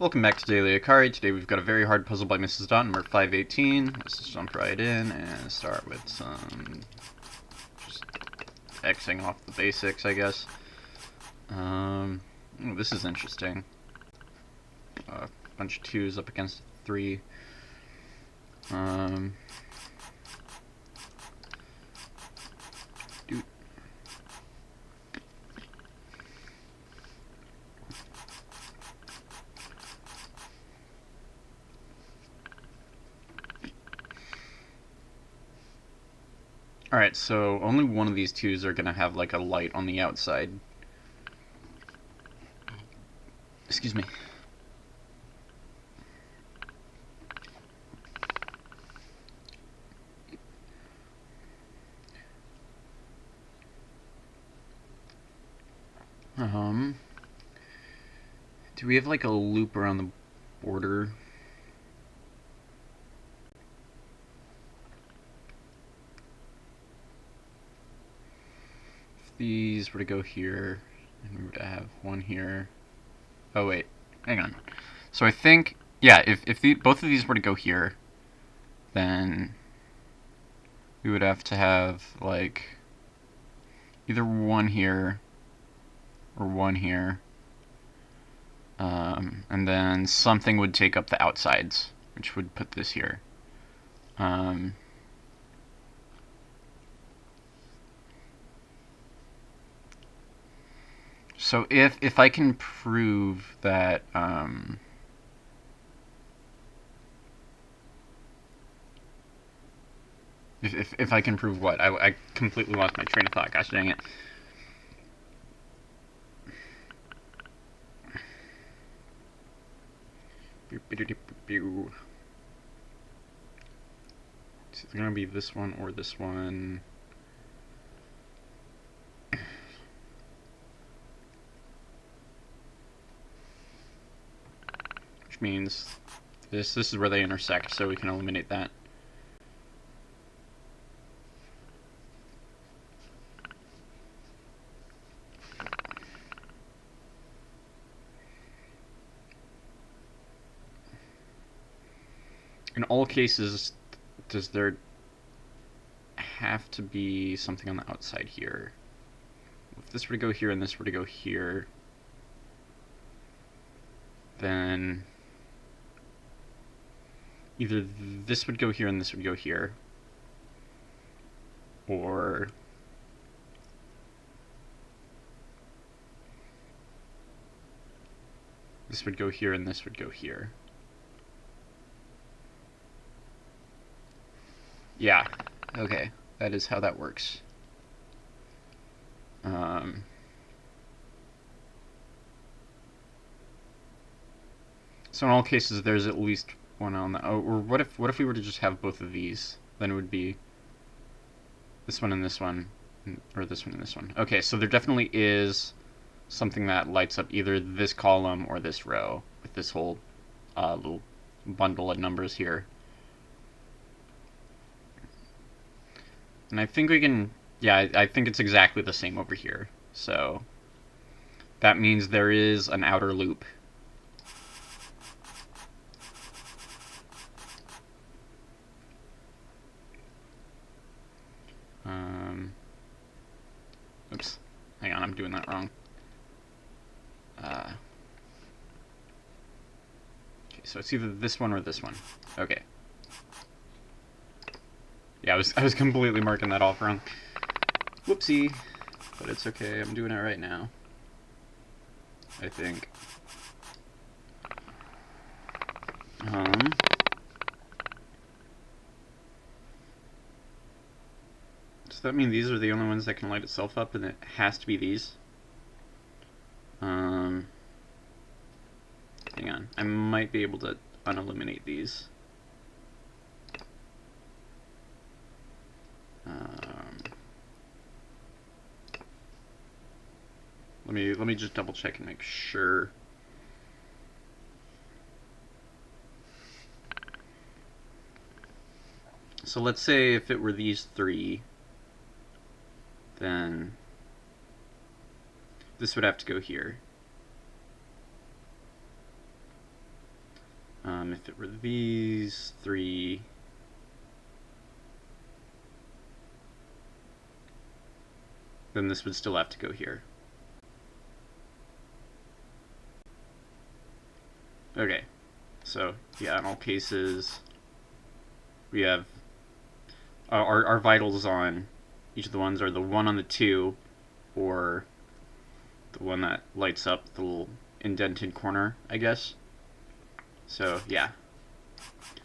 Welcome back to Daily Akari. Today we've got a very hard puzzle by Mrs. Dot, number 518. Let's just jump right in and start with some just Xing off the basics, I guess. This is interesting. A bunch of 2s up against 3. Alright, so only one of these 2s are gonna have like a light on the outside. Excuse me. Do we have like a loop around the border? If these were to go here, and we were to have one here. Oh wait, hang on. So I think, yeah, if both of these were to go here, then we would have to have like either one here or one here. And then something would take up the outsides, which would put this here. So if I can prove that if I can prove what? I completely lost my train of thought. Gosh dang it. It's either gonna be this one or this one. Which means this is where they intersect, so we can eliminate that. In all cases, does there have to be something on the outside here? If this were to go here and this were to go here, then either this would go here and this would go here, or this would go here and this would go here. Yeah, okay, that is how that works. So in all cases, there's at least one on the. Oh, or what if we were to just have both of these? Then it would be this one and this one, or this one and this one. Okay, so there definitely is something that lights up either this column or this row with this whole little bundle of numbers here. And I think we can, yeah, I think it's exactly the same over here. So that means there is an outer loop. Oops, hang on, I'm doing that wrong. Okay, so it's either this one or this one. Okay. Yeah, I was completely marking that off wrong. Whoopsie. But it's okay, I'm doing it right now. I think. Does that mean these are the only ones that can light itself up and it has to be these? Hang on. I might be able to uneliminate these. Let me just double check and make sure. So let's say if it were these three, then this would have to go here. if it were these three, then this would still have to go here. Okay, so yeah, in all cases, we have our vitals on each of the ones are the 1 on the 2, or the one that lights up the little indented corner, I guess. So yeah,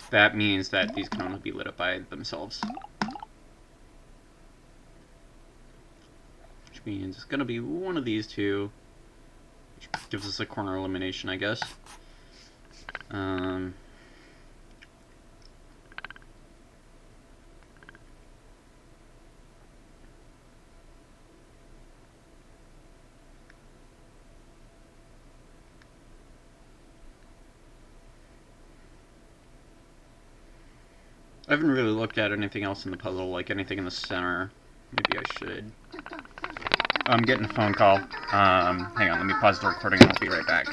that means that these can only be lit up by themselves. Which means it's going to be one of these two, which gives us a corner elimination, I guess. I haven't really looked at anything else in the puzzle, like anything in the center. Maybe I should. I'm getting a phone call. Hang on, let me pause the recording and I'll be right back.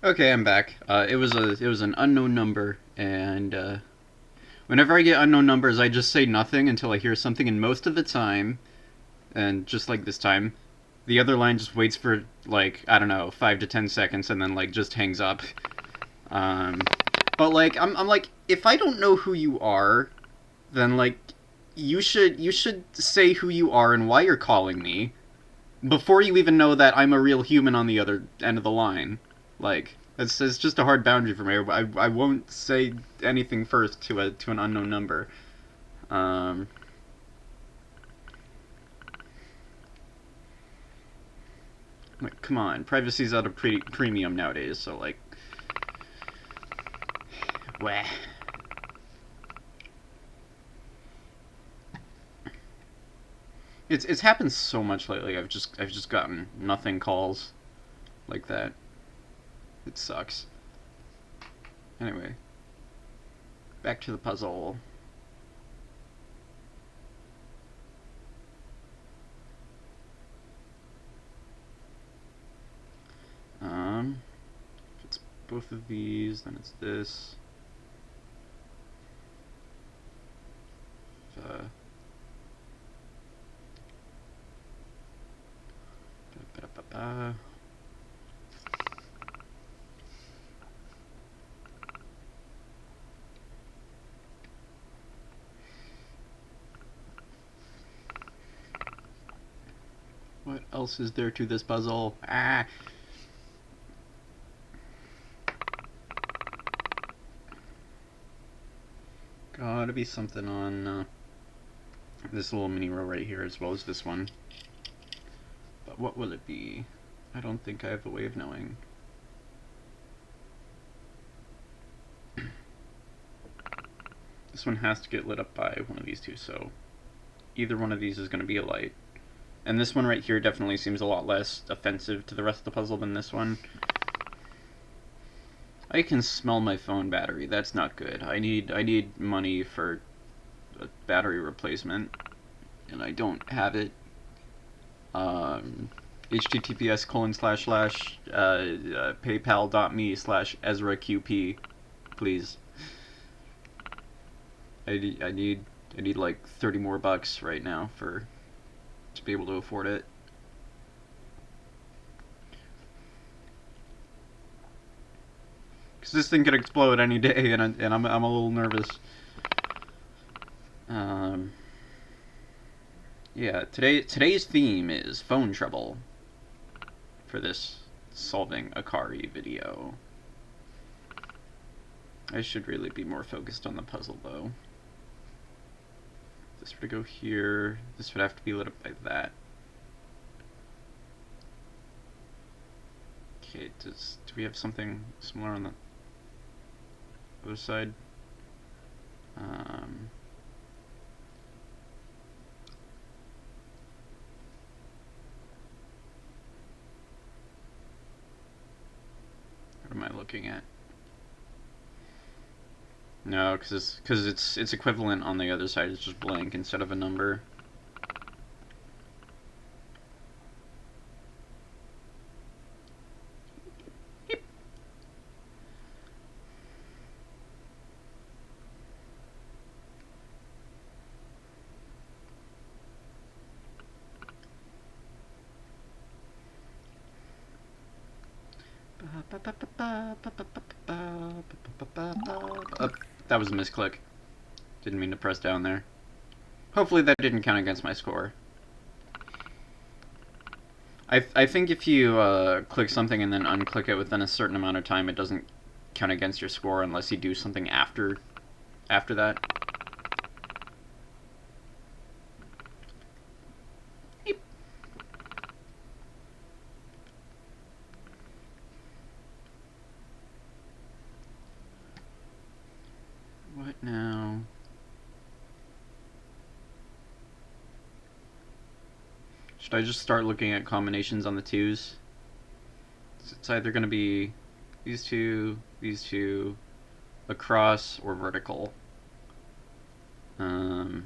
Okay, I'm back. It was an unknown number, and whenever I get unknown numbers, I just say nothing until I hear something, and most of the time, and just like this time, the other line just waits for, like, I don't know, 5 to 10 seconds, and then, like, just hangs up. But, like, I'm like, if I don't know who you are, then, like, you should say who you are and why you're calling me before you even know that I'm a real human on the other end of the line. Like, it's just a hard boundary for me. I won't say anything first to an unknown number. Like, come on, privacy's at a premium nowadays, so, like, wah. It's happened so much lately. I've just gotten nothing calls like that. It sucks. Anyway, back to the puzzle. If it's both of these, then it's this. What else is there to this puzzle? Ah! Gotta be something on this little mini row right here as well as this one. But what will it be? I don't think I have a way of knowing. This one has to get lit up by one of these two, so either one of these is going to be a light. And this one right here definitely seems a lot less offensive to the rest of the puzzle than this one. I can smell my phone battery. That's not good. I need money for a battery replacement, and I don't have it. https://paypal.me/EzraQP, please. I need like 30 more bucks right now to be able to afford it. Because this thing could explode any day, and I'm a little nervous. Yeah, today's theme is phone trouble for this solving Akari video. I should really be more focused on the puzzle, though. If this were to go here, this would have to be lit up by that. Okay, do we have something similar on the other side? What am I looking at? No, because it's equivalent on the other side. It's just blank instead of a number. That was a misclick. Didn't mean to press down there. Hopefully that didn't count against my score. I think if you click something and then unclick it within a certain amount of time, it doesn't count against your score unless you do something after that. Yep. What now? Should I just start looking at combinations on the twos? It's either going to be these two, across, or vertical. And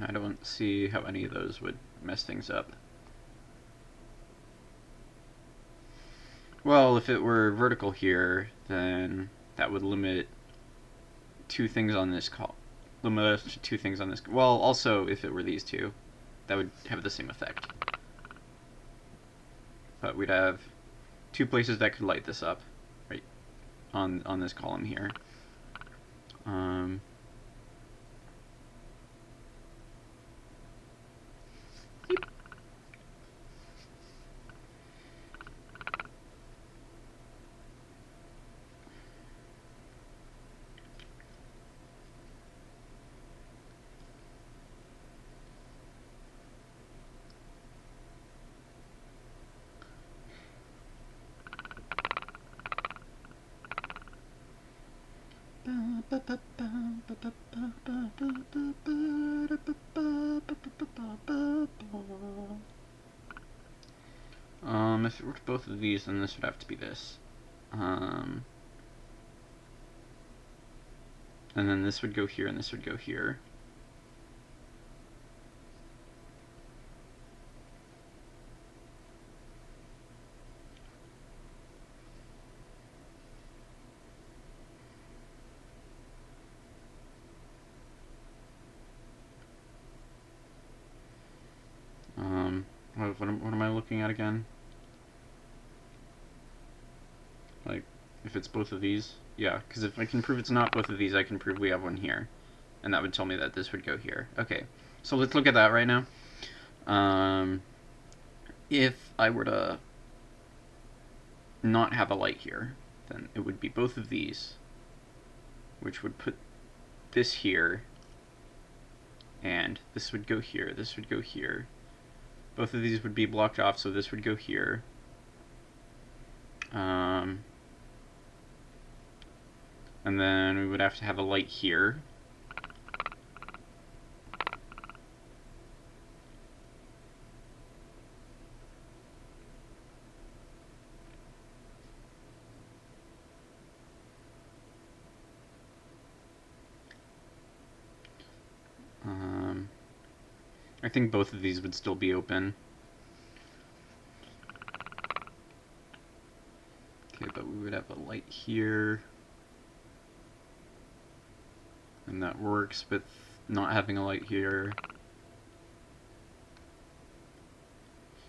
I don't see how any of those would mess things up. Well, if it were vertical here, then that would limit two things on this call. Limit us to two things on this. Well, also, if it were these two, that would have the same effect. But we'd have two places that could light this up, right, on this column here. If it were both of these, then this would have to be this. And then this would go here, and this would go here. What am I looking at again? Like, if it's both of these? Yeah, because if I can prove it's not both of these, I can prove we have one here. And that would tell me that this would go here. Okay, so let's look at that right now. If I were to not have a light here, then it would be both of these, which would put this here, and this would go here, this would go here. Both of these would be blocked off, so this would go here. And then we would have to have a light here. I think both of these would still be open. Okay, but we would have a light here. And that works with not having a light here.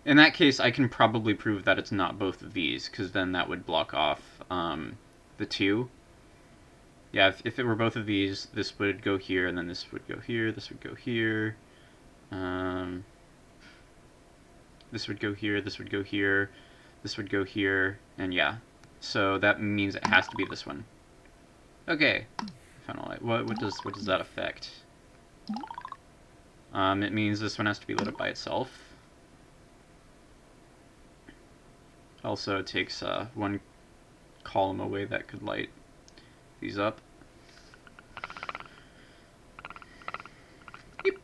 In that case, I can probably prove that it's not both of these, because then that would block off the two. Yeah, if it were both of these, this would go here, and then this would go here, this would go here. This would go here, this would go here, this would go here, and yeah. So that means it has to be this one. Okay. Final light. What does that affect? It means this one has to be lit up by itself. Also, it takes one column away that could light these up. Yep.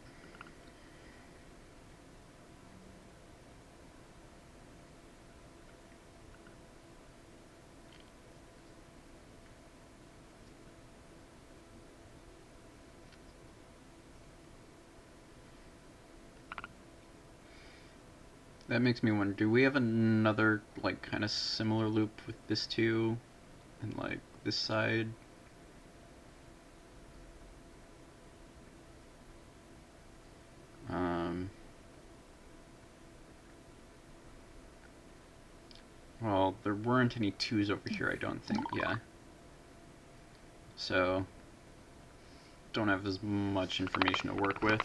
That makes me wonder, do we have another, like, kind of similar loop with this too? And, like, this side? weren't any 2s over here, I don't think, yeah. So, don't have as much information to work with.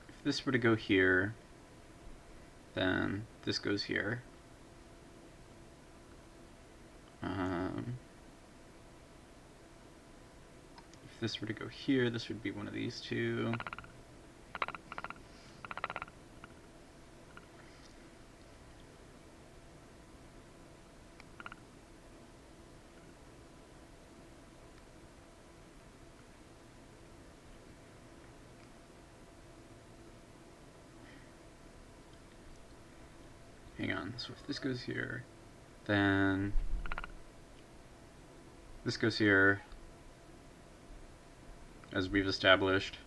If this were to go here, then this goes here. If this were to go here, this would be one of these two. Hang on, so if this goes here, then this goes here, as we've established.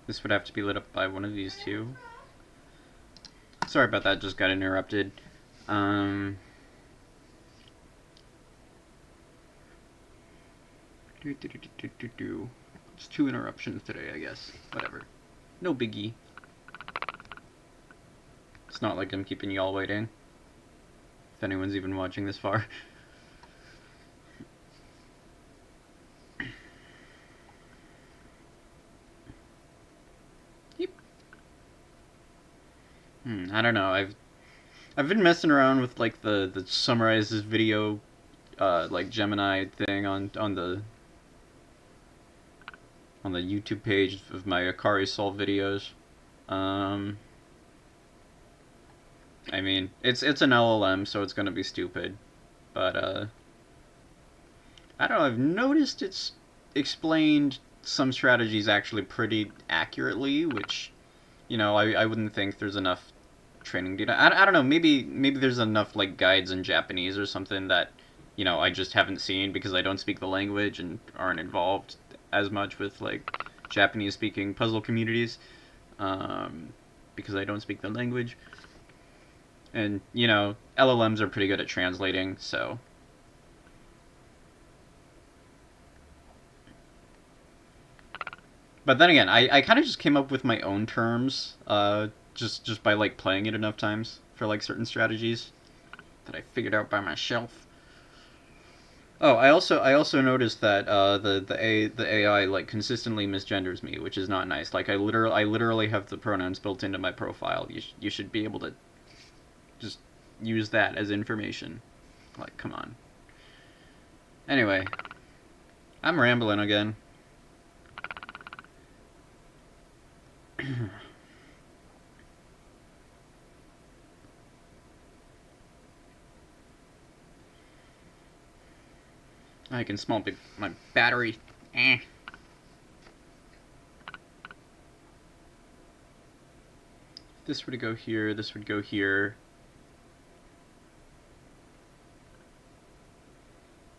This would have to be lit up by one of these two. Sorry about that, just got interrupted. It's 2 interruptions today, I guess. Whatever. No biggie. It's not like I'm keeping y'all waiting. If anyone's even watching this far. Yep. I don't know. I've been messing around with like the summarizes video like Gemini thing on the YouTube page of my Akari solve videos. I mean, it's an LLM, so it's gonna be stupid, but I don't know. I've noticed it's explained some strategies actually pretty accurately, which, you know, I wouldn't think there's enough training data. I don't know. Maybe there's enough like guides in Japanese or something that, you know, I just haven't seen because I don't speak the language and aren't involved as much with like Japanese speaking puzzle communities, because I don't speak the language. And, you know, LLMs are pretty good at translating, so. But then again, I kind of just came up with my own terms, just by, like, playing it enough times for, like, certain strategies that I figured out by myself. Oh, I also noticed that the AI like consistently misgenders me, which is not nice. Like I literally have the pronouns built into my profile. You should be able to just use that as information. Like, come on. Anyway, I'm rambling again. I can smell my battery. Eh. If this were to go here, this would go here.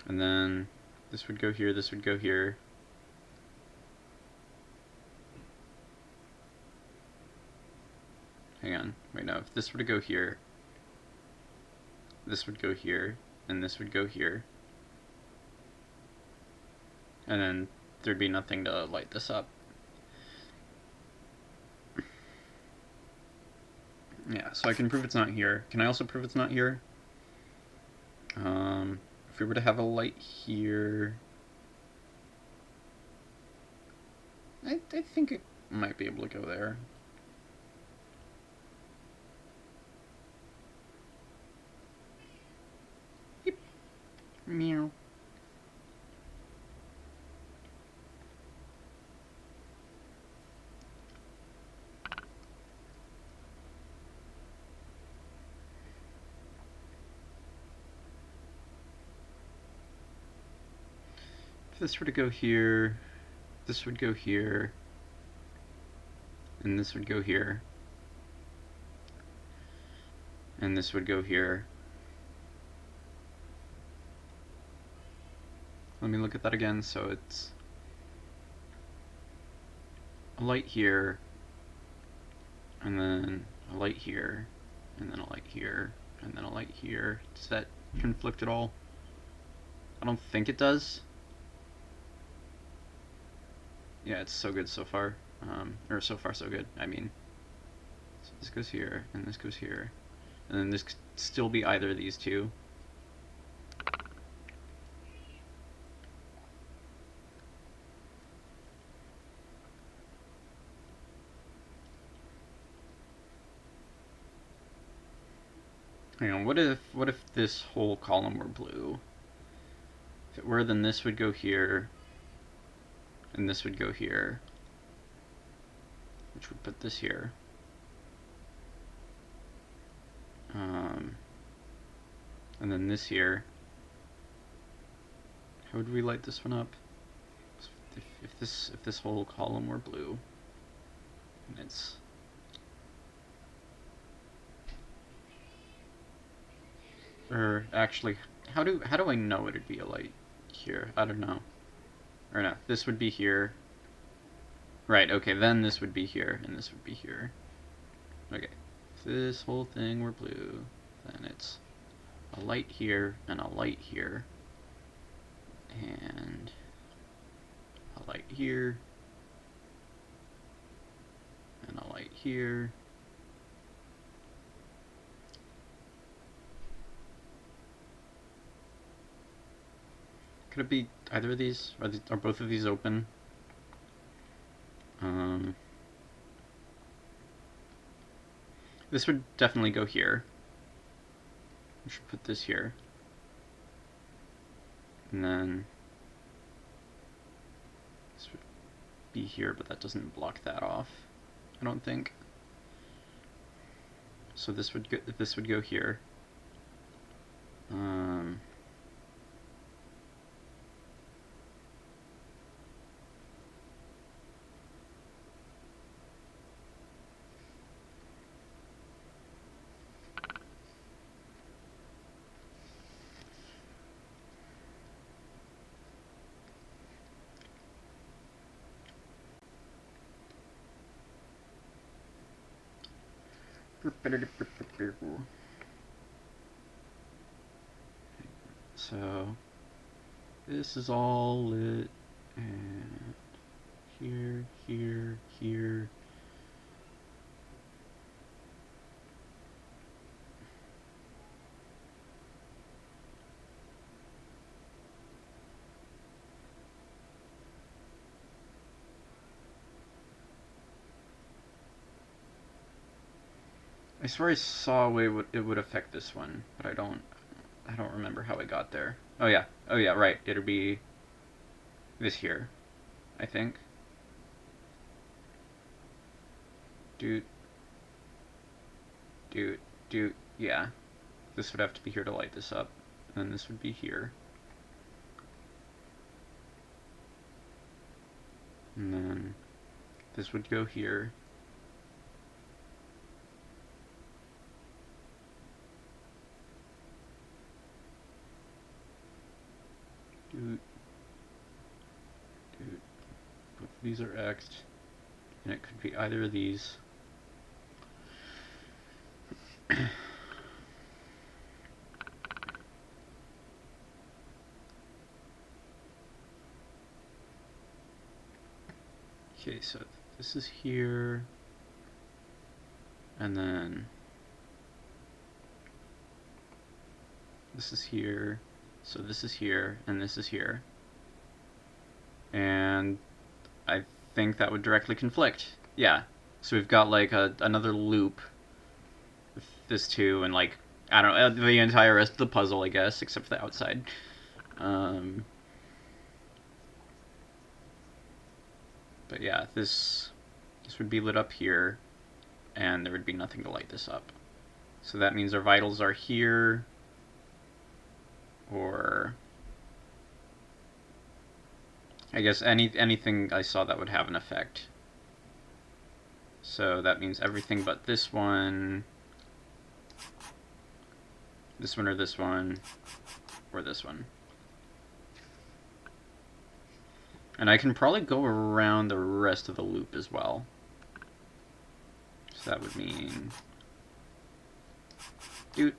And then this would go here, this would go here. Hang on, wait, no, if this were to go here, this would go here, and this would go here. And then there'd be nothing to light this up. Yeah, so I can prove it's not here. Can I also prove it's not here? If we were to have a light here, I think it might be able to go there. Yep. Meow. If this were to go here, this would go here, and this would go here, and this would go here. Let me look at that again. So it's a light here, and then a light here, and then a light here, and then a light here. Does that conflict at all? I don't think it does. Yeah, it's so good so far. Or so far so good, I mean. So this goes here, and this goes here. And then this could still be either of these two. Hang on, what if this whole column were blue? If it were, then this would go here, and this would go here, which would put this here. And then this here. How would we light this one up? If this whole column were blue, and it's or actually, how do I know it'd be a light here? I don't know. Or no, this would be here. Right, okay, then this would be here, and this would be here. Okay, if this whole thing were blue, then it's a light here, and a light here, and a light here, and a light here. Could it be either of these? Are both of these open? This would definitely go here. We should put this here. And then this would be here, but that doesn't block that off, I don't think. So this would go here. So this is all lit, and here, here, here. I swear I saw a way it would affect this one, but I don't remember how I got there. Oh yeah, right. It'll be this here, I think. Doot, doot, doot. Yeah, this would have to be here to light this up, and then this would be here, and then this would go here. Doot, doot. Both of these are X'd, and it could be either of these. Okay, so this is here, and then this is here, so this is here, and this is here. And I think that would directly conflict. Yeah, so we've got like another loop with this two, and like, I don't know, the entire rest of the puzzle, I guess, except for the outside. But yeah, this would be lit up here, and there would be nothing to light this up. So that means our vitals are here, or I guess anything I saw that would have an effect. So that means everything but this one, or this one, or this one. And I can probably go around the rest of the loop as well. So that would mean... Dude.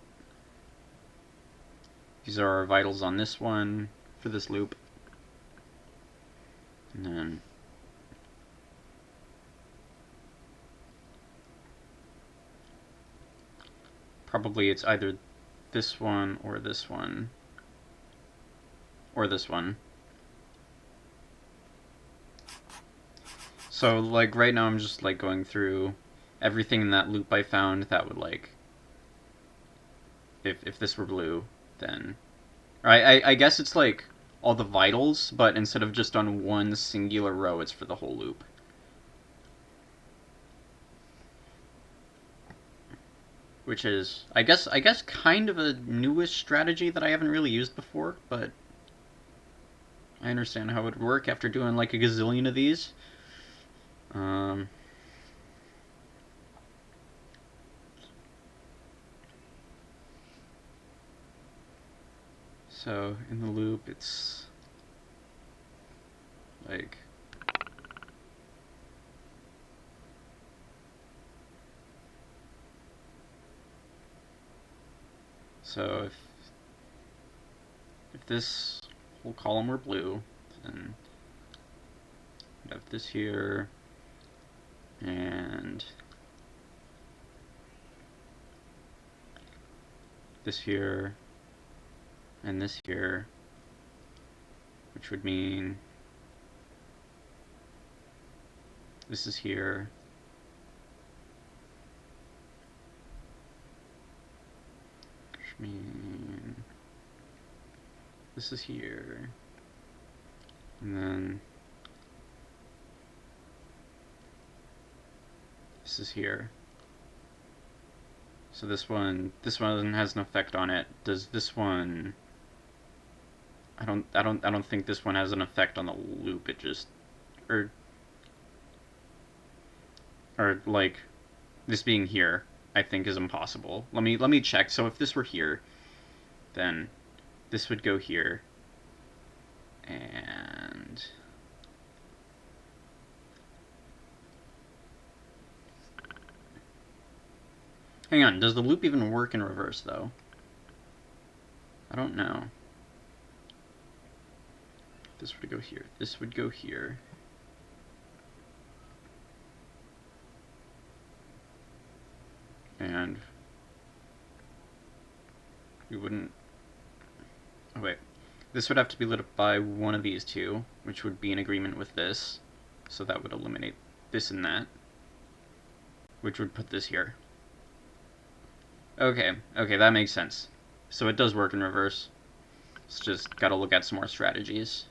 These are our vitals on this one for this loop. And then probably it's either this one or this one or this one. So like right now I'm just like going through everything in that loop I found that would like, if this were blue, then I guess it's like all the vitals, but instead of just on one singular row, it's for the whole loop. Which is, I guess kind of a newish strategy that I haven't really used before, but I understand how it would work after doing like a gazillion of these. So in the loop, it's like so if this whole column were blue, then I'd have this here and this here and this here, which would mean this is here, which means this is here, and then this is here. So this one has an effect on it. Does this one? I don't think this one has an effect on the loop. It just, or like this being here, I think is impossible. Let me check. So if this were here, then this would go here, and hang on, does the loop even work in reverse though? I don't know. This would go here. This would go here. And we wouldn't... Oh, wait. This would have to be lit up by one of these two, which would be in agreement with this. So that would eliminate this and that, which would put this here. Okay, that makes sense. So it does work in reverse. It's just gotta look at some more strategies.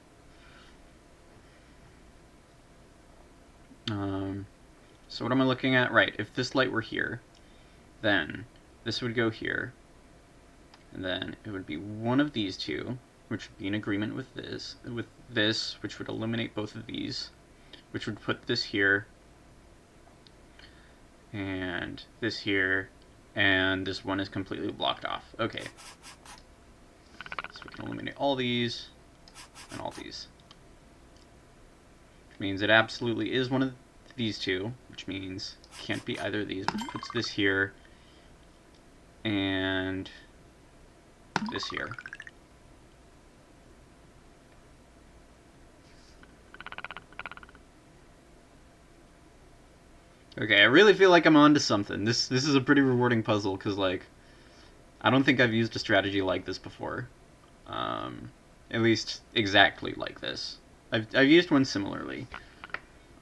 So what am I looking at? Right, if this light were here, then this would go here, and then it would be one of these two, which would be in agreement with this, which would eliminate both of these, which would put this here, and this here, and this one is completely blocked off. Okay. So we can eliminate all these, and all these. Which means it absolutely is one of these two, which means it can't be either of these, which puts this here, and this here. Okay, I really feel like I'm onto something. This is a pretty rewarding puzzle, because, like, I don't think I've used a strategy like this before. At least exactly like this. I've used one similarly.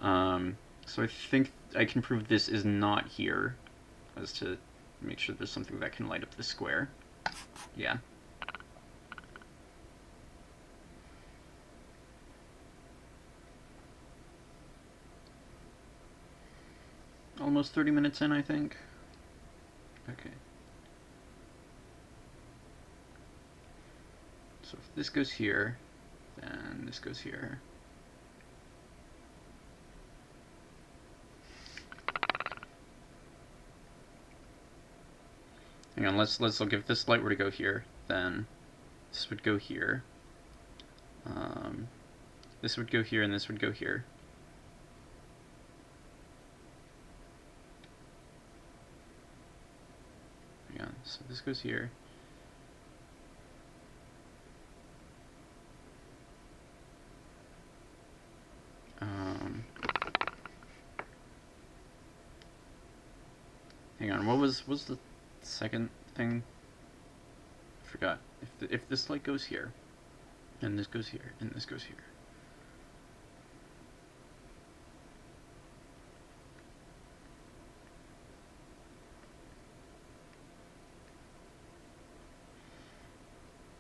So I think I can prove this is not here, as to make sure there's something that can light up the square. Yeah. Almost 30 minutes in, I think. Okay. So if this goes here, then this goes here. Hang on, let's look. If this light were to go here, then this would go here. This would go here, and this would go here. Hang on, so this goes here. Hang on, what was the second thing. I forgot. If this light goes here, and this goes here, and this goes here.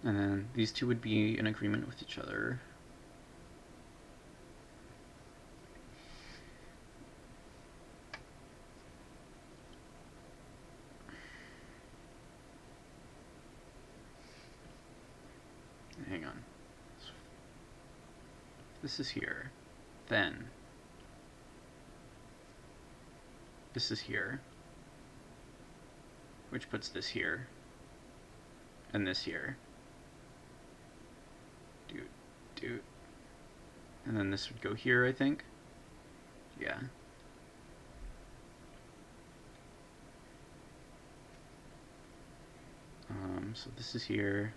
And then these two would be in agreement with each other. Hang on. This is here. Then this is here, which puts this here, and this here. Doot. And then this would go here, I think. Yeah. So this is here.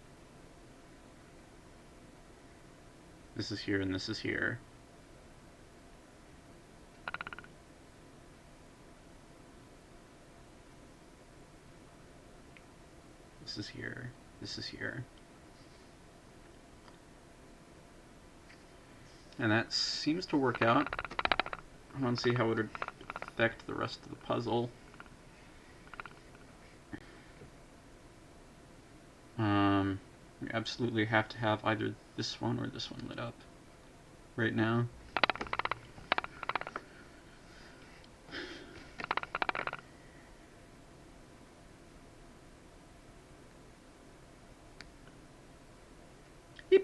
This is here, and this is here. This is here. This is here. And that seems to work out. I want to see how it would affect the rest of the puzzle. We absolutely have to have either this one or this one lit up right now. Yep.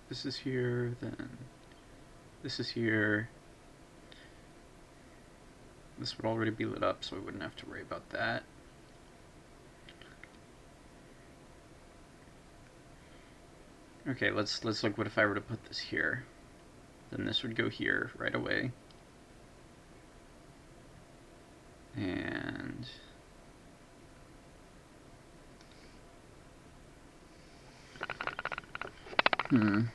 This is here, then this is here. This would already be lit up, so we wouldn't have to worry about that. Okay, let's look. What if I were to put this here? Then this would go here right away. And are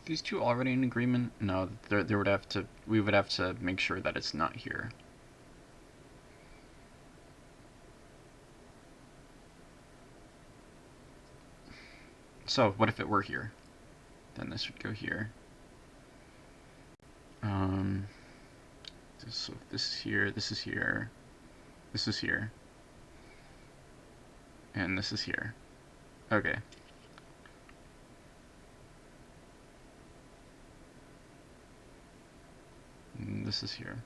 these two already in agreement? No, there would have to. We would have to make sure that it's not here. So what if it were here? Then this would go here. So this is here, this is here, this is here, and this is here. Okay. And this is here.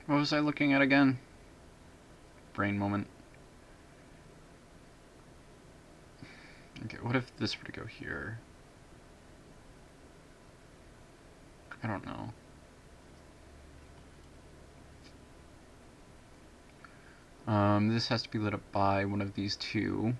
What was I looking at again? Brain moment. Okay, what if this were to go here? I don't know. This has to be lit up by one of these two.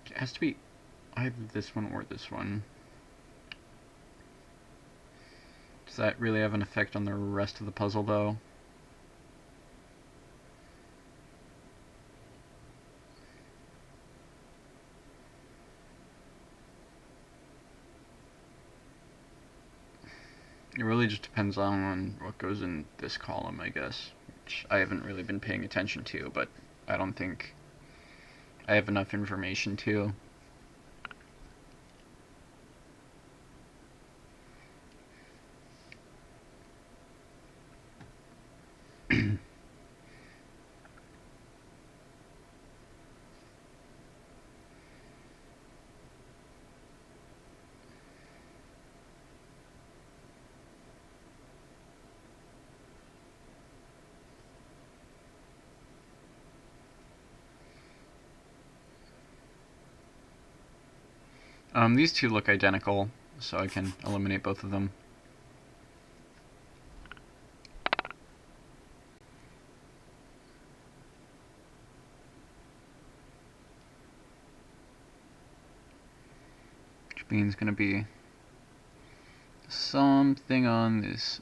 It has to be either this one or this one. Does that really have an effect on the rest of the puzzle, though? It really just depends on what goes in this column, I guess, which I haven't really been paying attention to, but I don't think I have enough information too. These two look identical, so I can eliminate both of them. Which means going to be something on this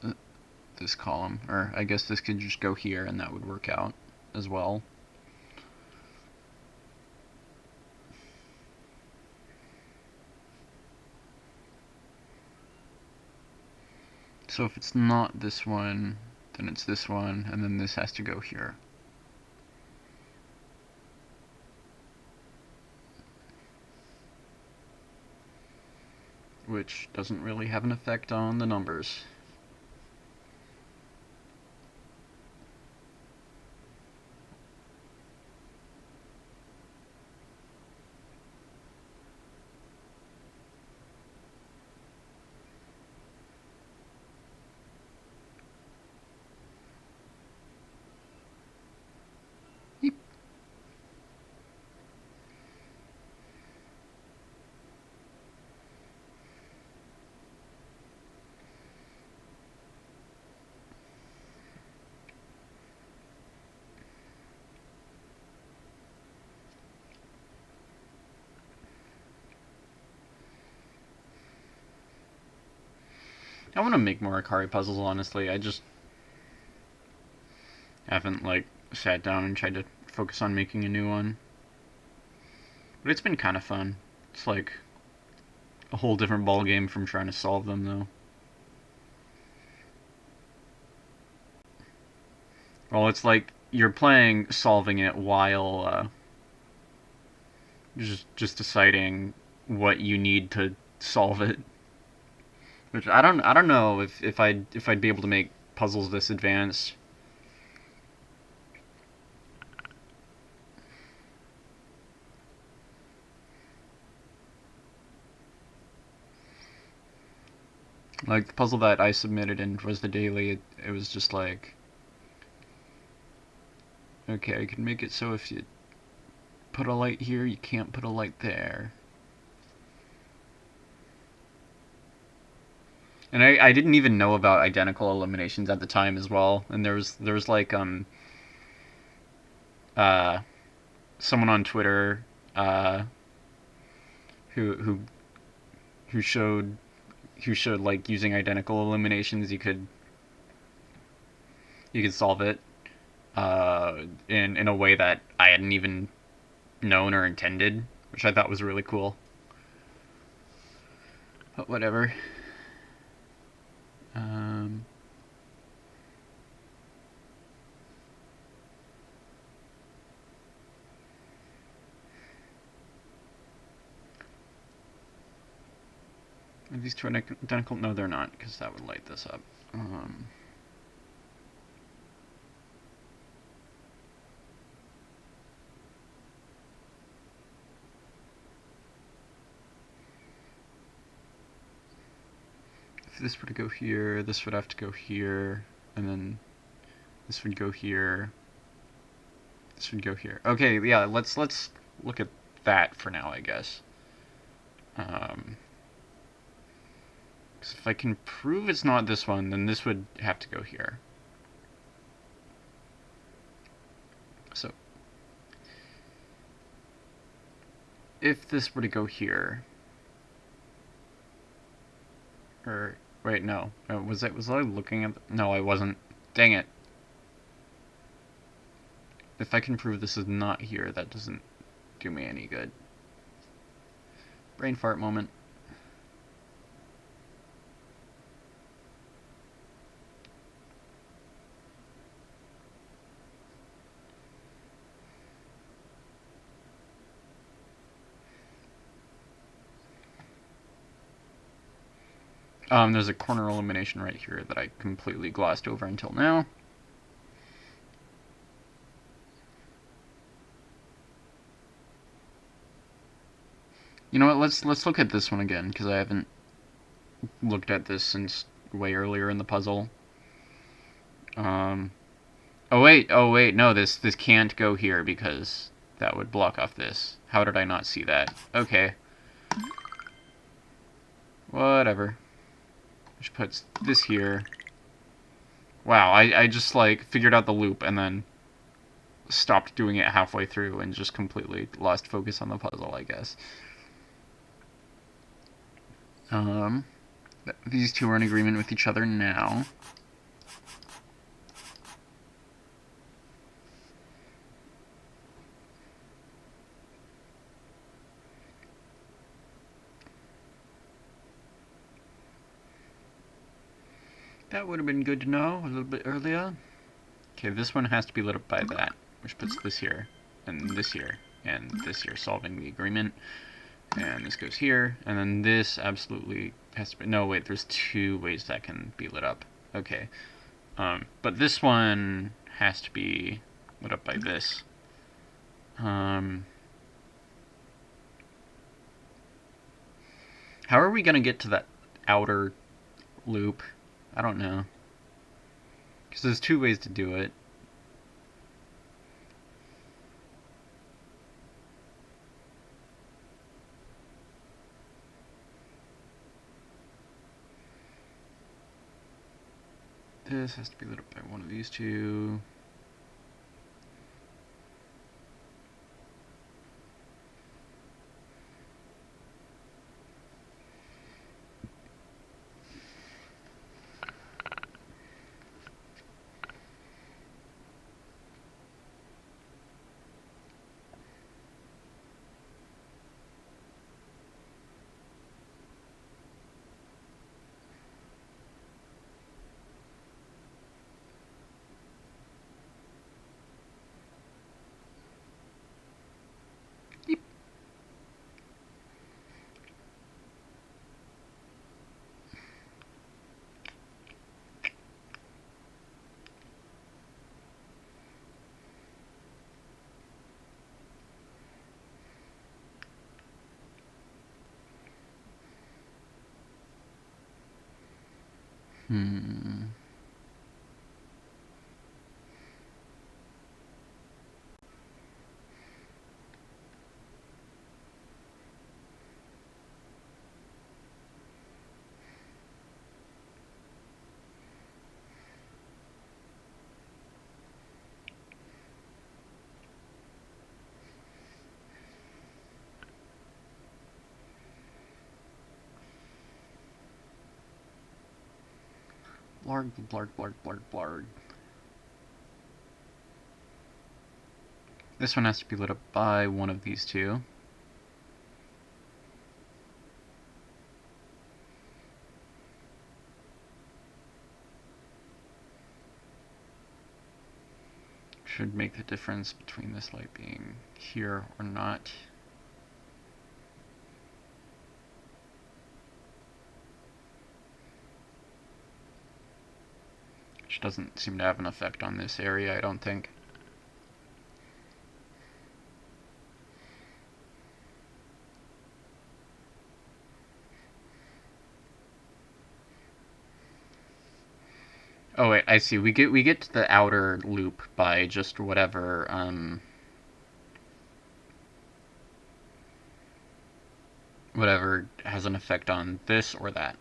column, or I guess this could just go here and that would work out as well. So if it's not this one, then it's this one, and then this has to go here. Which doesn't really have an effect on the numbers. I want to make more Akari puzzles, honestly. I just haven't, like, sat down and tried to focus on making a new one. But it's been kind of fun. It's like a whole different ballgame from trying to solve them, though. Well, it's like you're playing solving it while just deciding what you need to solve it. Which I don't know if I'd be able to make puzzles this advanced. Like the puzzle that I submitted in was the daily. It was just like, okay, I can make it so if you put a light here, you can't put a light there. And I didn't even know about identical eliminations at the time as well. And there was like uh someone on Twitter who who showed who showed like using identical eliminations you could solve it in a way that I hadn't even known or intended, which I thought was really cool. But whatever. Um, are these two identical? No, they're not, because that would light this up. If this were to go here, this would have to go here, and then this would go here. This would go here. Okay, yeah, let's look at that for now, I guess. Because if I can prove it's not this one, then this would have to go here. So, if this were to go here, or wait, no, was I looking at? No, I wasn't. Dang it! If I can prove this is not here, that doesn't do me any good. Brain fart moment. There's a corner elimination right here that I completely glossed over until now. You know what? Let's look at this one again because I haven't looked at this since way earlier in the puzzle. Oh wait, no, this can't go here because that would block off this. How did I not see that? Okay. Whatever. Which puts this here. Wow, I just like figured out the loop and then stopped doing it halfway through and just completely lost focus on the puzzle, I guess. These two are in agreement with each other now. That would have been good to know a little bit earlier. Okay, this one has to be lit up by that, which puts this here, and this here, and this here, solving the agreement. And this goes here, and then this absolutely has to be... No, wait, there's two ways that can be lit up. Okay. But this one has to be lit up by this. How are we going to get to that outer loop? I don't know. Because there's two ways to do it. This has to be lit up by one of these two. Yep. Blarg, blarg, blarg, blarg, blarg. This one has to be lit up by one of these two. Should make the difference between this light being here or not. Which doesn't seem to have an effect on this area, I don't think. Oh wait, I see. We get to the outer loop by just whatever whatever has an effect on this or that.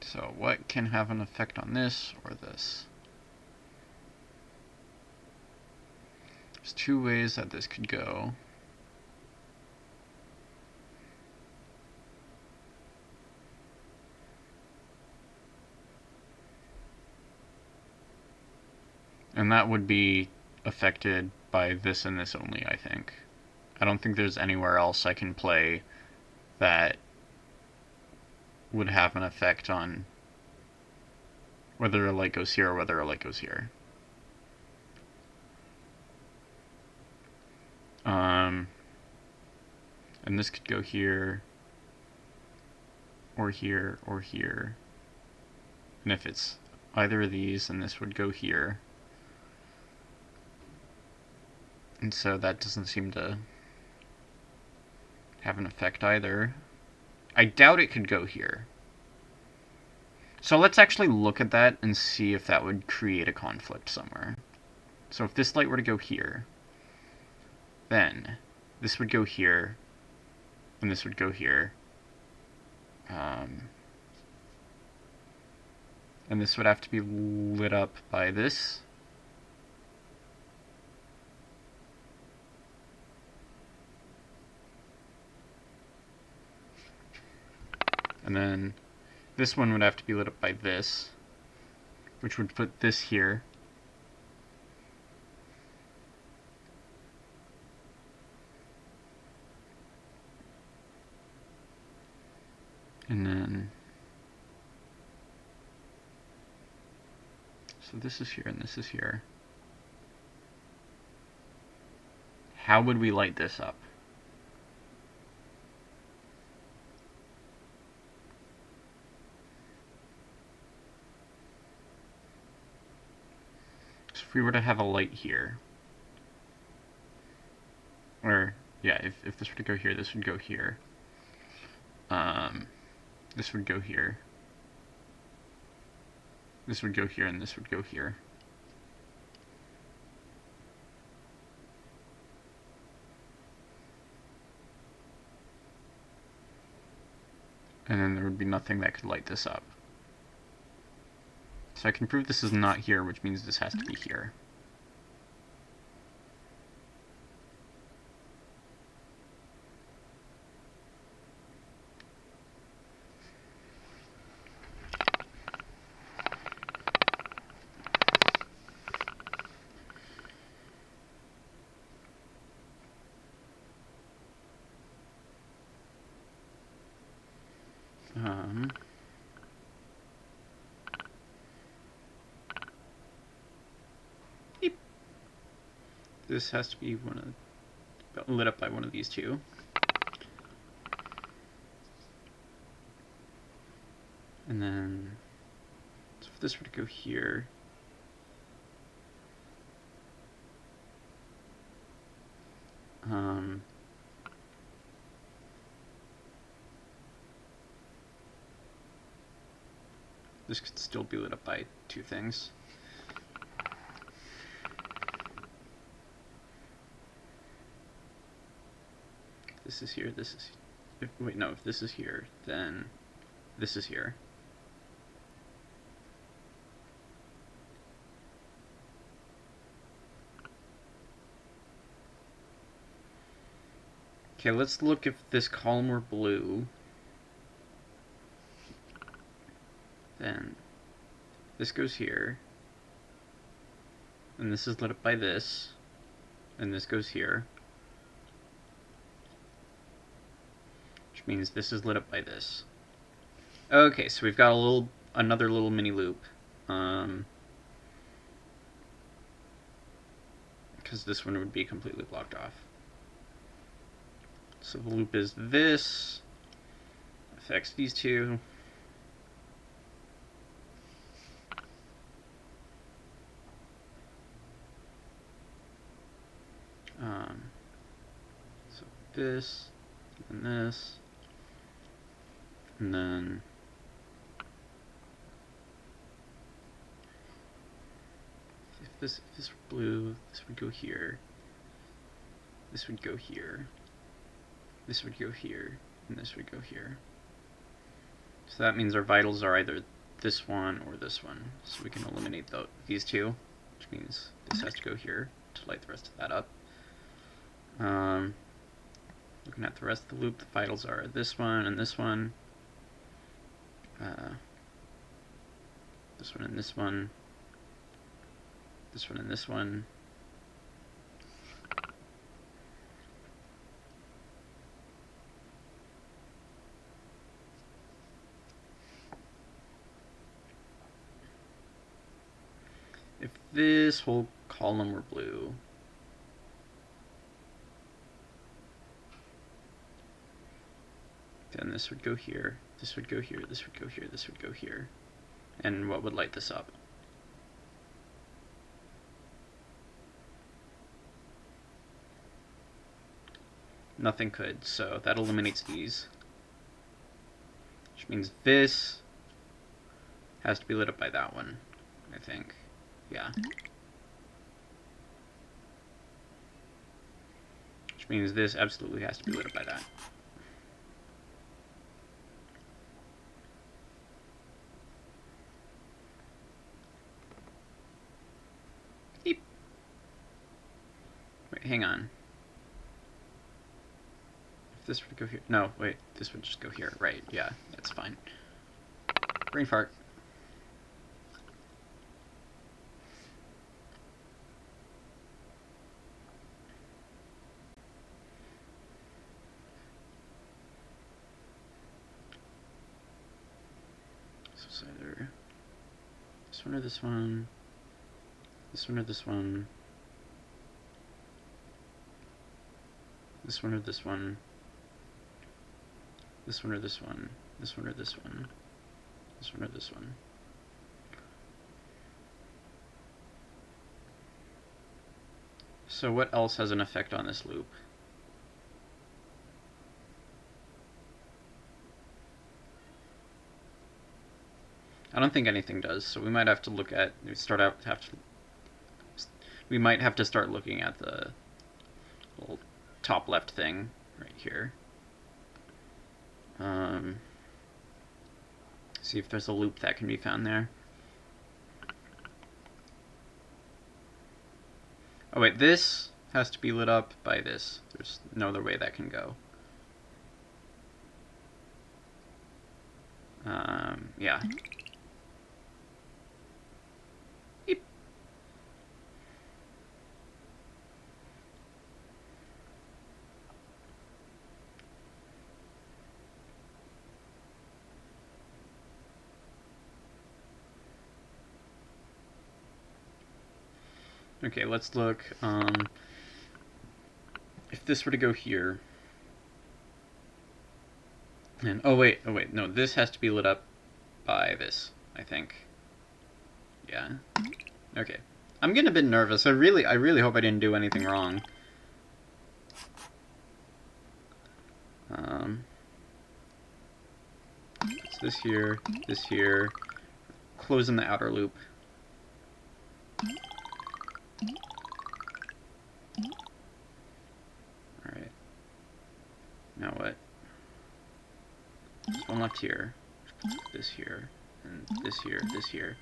So what can have an effect on this or this? There's two ways that this could go. And that would be affected by this and this only, I think. I don't think there's anywhere else I can play that would have an effect on whether a light goes here or whether a light goes here. And this could go here, or here, or here. And if it's either of these, then this would go here. And so that doesn't seem to have an effect either. I doubt it could go here. So let's actually look at that and see if that would create a conflict somewhere. So if this light were to go here, then this would go here, and this would go here. And this would have to be lit up by this. And then this one would have to be lit up by this, which would put this here. And then, so this is here and this is here. How would we light this up? So if we were to have a light here, or yeah, if this were to go here, this would go here. This would go here. This would go here, and this would go here. And then there would be nothing that could light this up. So I can prove this is not here, which means this has to be here. This has to be lit up by one of these two. And then, so if this were to go here, this could still be lit up by two things. This is here, this is... wait, no, if this is here, then this is here. Okay, let's look if this column were blue. Then this goes here. And this is lit up by this. And this goes here. Which means this is lit up by this. Okay, so we've got another little mini loop. Because this one would be completely blocked off. So the loop is this, affects these two. So this, and this, and then if this were blue, this would go here. This would go here. This would go here, and this would go here. So that means our vitals are either this one or this one. So we can eliminate these two, which means this has to go here to light the rest of that up. Looking at the rest of the loop, the vitals are this one and this one. This one and this one. This one and this one. this whole column were blue, then this would go here, this would go here, this would go here, this would go here. And what would light this up? Nothing could, so that eliminates these. Which means this has to be lit up by that one, I think. Yeah. Which means this absolutely has to be lit up by that. Beep. Wait, hang on. If this would go here... No, wait, this would just go here. Right, yeah, that's fine. Brain fart. So it's either this one or this one, this one or this one, this one or this one, this one or this one, this one or this one, this one or this one. So what else has an effect on this loop? I don't think anything does, so we might have to look at, we might have to start looking at the little top left thing right here. See if there's a loop that can be found there. Oh wait, this has to be lit up by this. There's no other way that can go. Yeah. Beep. Okay, let's look. If this were to go here, and oh wait, no, this has to be lit up by this, I think. Yeah. Okay. I'm getting a bit nervous. I really hope I didn't do anything wrong. It's this here, closing the outer loop. Alright. Now what? There's one left here. This here, and this here, this here,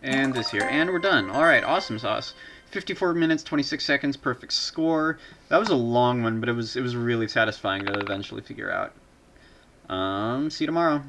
and this here, and we're done. Alright, awesome sauce. 54 minutes, 26 seconds, perfect score. That was a long one, but it was really satisfying to eventually figure out. See you tomorrow.